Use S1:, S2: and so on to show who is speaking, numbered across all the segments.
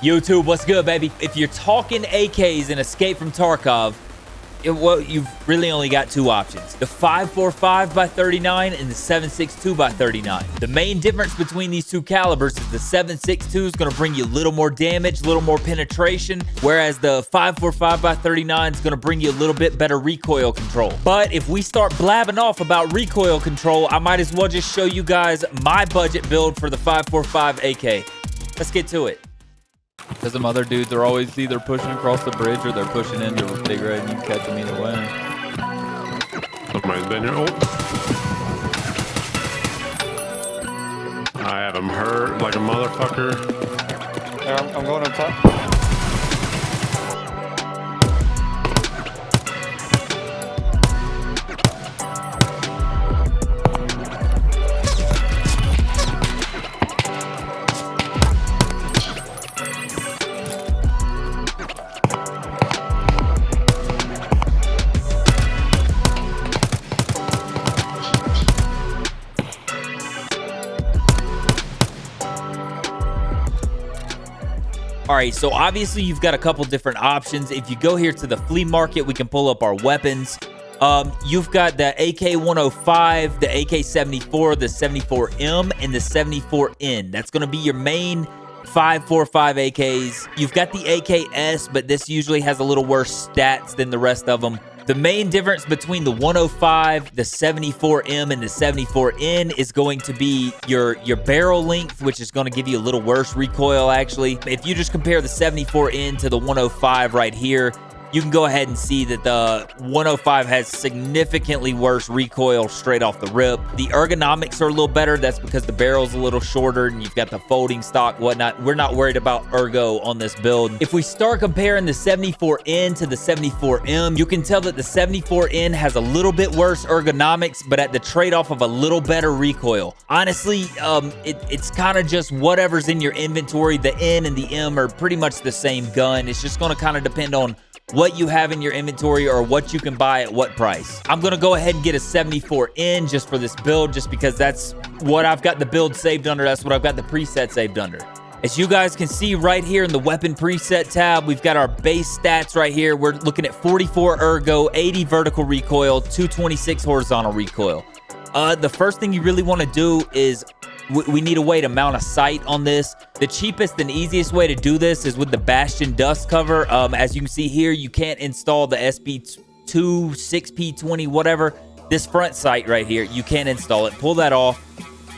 S1: YouTube, what's good, baby? If you're talking AKs in Escape from Tarkov, well, you've really only got two options. The 545 by 39 and the 762 by 39. The main difference between these two calibers is the 762 is going to bring you a little more damage, a little more penetration, whereas the 545 by 39 is going to bring you a little bit better recoil control. But if we start blabbing off about recoil control, I might as well just show you guys my budget build for the 545 AK. Let's get to it. Because them other dudes are always either pushing across the bridge or they're pushing into Big Red and you catch them either way.
S2: Somebody's been here. Oh. I have him hurt like a motherfucker.
S3: Yeah, I'm going on top.
S1: All right, so obviously you've got a couple different options. If you go here to the flea market, we can pull up our weapons. You've got the AK105, the AK74, the 74M, and the 74N. That's going to be your main 545 AKs. You've got the AKS, but this usually has a little worse stats than the rest of them. The main difference between the 105, the 74M, and the 74N is going to be your barrel length, which is going to give you a little worse recoil, actually. If you just compare the 74N to the 105 right here, you can go ahead and see that the 105 has significantly worse recoil straight off the rip. The ergonomics are a little better. That's because the barrel's a little shorter and you've got the folding stock, whatnot. We're not worried about ergo on this build. If we start comparing the 74N to the 74M, you can tell that the 74N has a little bit worse ergonomics, but at the trade-off of a little better recoil. Honestly, it's kind of just whatever's in your inventory. The N and the M are pretty much the same gun. It's just going to kind of depend on what you have in your inventory or what you can buy at what price. I'm gonna go ahead and get a 74N just for this build, just because that's what I've got the build saved under. That's what I've got the preset saved under. As you guys can see right here in the weapon preset tab, we've got our base stats right here. We're looking at 44 ergo, 80 vertical recoil, 226 horizontal recoil. The first thing you really want to do is we need a way to mount a sight on this. The cheapest and easiest way to do this is with the Bastion dust cover. As you can see here, you can't install the SB2, 6P20, whatever. This front sight right here, you can't install it. Pull that off,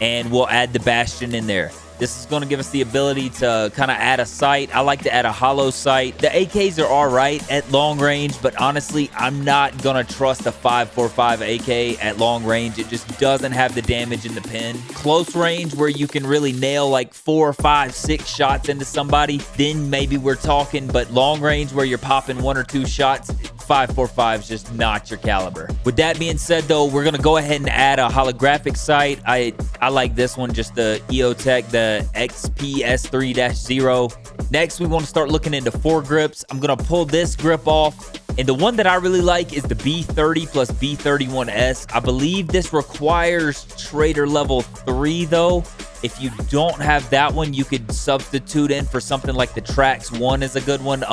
S1: and we'll add the Bastion in there. This is going to give us the ability to kind of add a sight. I like to add a hollow sight. The AKs are all right at long range, but honestly, I'm not going to trust a 545 AK at long range. It just doesn't have the damage in the pin. Close range where you can really nail like 4, 5, 6 shots into somebody, then maybe we're talking, but long range where you're popping 1 or 2 shots, 545 is just not your caliber. With that being said, though, we're going to go ahead and add a holographic sight. I like this one, just the EOTech, the XPS3-0. Next, we want to start looking into foregrips. I'm going to pull this grip off. And the one that I really like is the B30 plus B31S. I believe this requires Trader level 3, though. If you don't have that one, you could substitute in for something like the Trax 1 is a good one.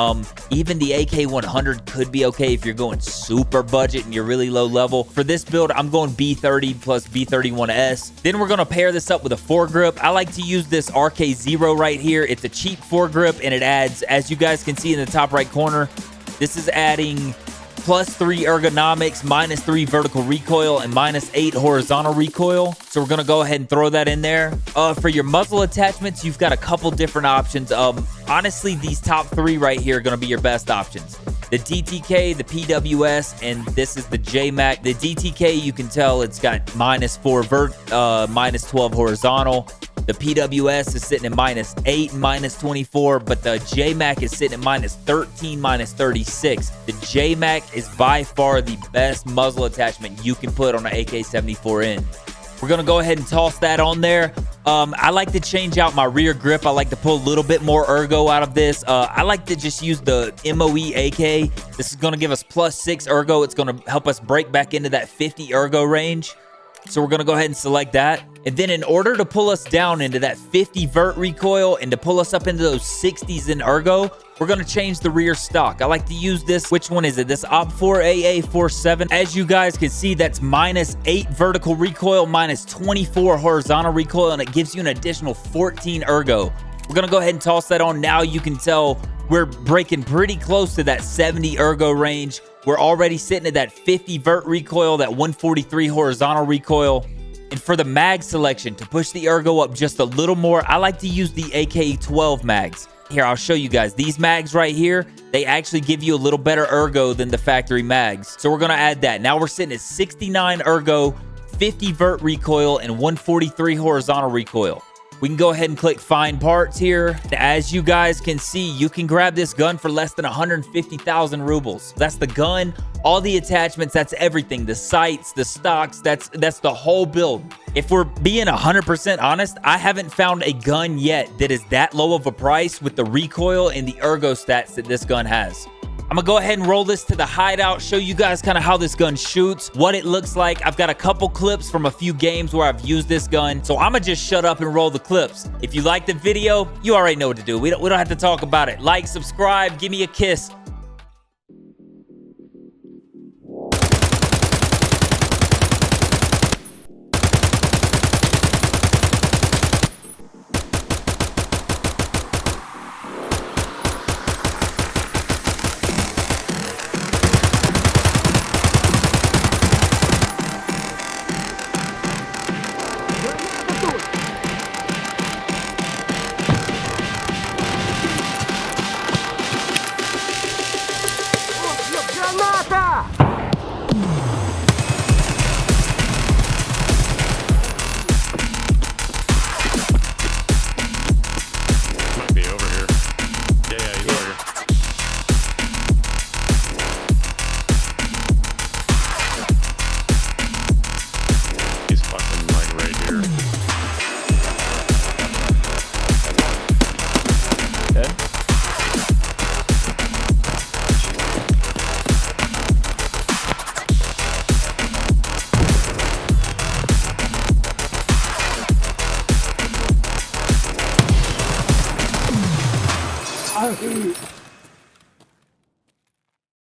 S1: Even the AK100 could be okay if you're going super budget and you're really low level. For this build, I'm going B30 plus B31S. Then we're going to pair this up with a foregrip. I like to use this RK0 right here. It's a cheap foregrip, and it adds, as you guys can see in the top right corner, this is adding +3 ergonomics, -3 vertical recoil, and -8 horizontal recoil. So we're going to go ahead and throw that in there. For your muzzle attachments, you've got a couple different options. Honestly, these top 3 right here are going to be your best options. The DTK, the PWS, and this is the JMac. The DTK, you can tell it's got -4 vert, -12 horizontal. The PWS is sitting at -8 and -24, but the JMac is sitting at -13, -36. The JMac is by far the best muzzle attachment you can put on an AK74N. We're going to go ahead and toss that on there. I like to change out my rear grip. I like to pull a little bit more ergo out of this. I like to just use the MOE AK. This is going to give us +6 ergo. It's going to help us break back into that 50 ergo range. So we're going to go ahead and select that. And then in order to pull us down into that 50 vert recoil and to pull us up into those 60s in ergo, we're going to change the rear stock. I like to use this. Which one is it? This OP4 AA47. As you guys can see, that's -8 vertical recoil, -24 horizontal recoil, and it gives you an additional 14 ergo. We're going to go ahead and toss that on. Now you can tell we're breaking pretty close to that 70 ergo range. We're already sitting at that 50 vert recoil, that 143 horizontal recoil. And for the mag selection, to push the ergo up just a little more, I like to use the AK12 mags. Here, I'll show you guys. These mags right here, they actually give you a little better ergo than the factory mags. So we're going to add that. Now we're sitting at 69 ergo, 50 vert recoil, and 143 horizontal recoil. We can go ahead and click find parts here. As you guys can see, you can grab this gun for less than 150,000 rubles. That's the gun, all the attachments, that's everything. The sights, the stocks, that's the whole build. If we're being 100% honest, I haven't found a gun yet that is that low of a price with the recoil and the ergo stats that this gun has. I'm gonna go ahead and roll this to the hideout, show you guys kind of how this gun shoots, what it looks like. I've got a couple clips from a few games where I've used this gun, so I'm gonna just shut up and roll the clips. If you like the video, you already know what to do. We don't have to talk about it. Like, subscribe, give me a kiss.
S2: Might be over here. Yeah, he's over here. He's fucking like right here.
S3: Dead?
S4: Oh,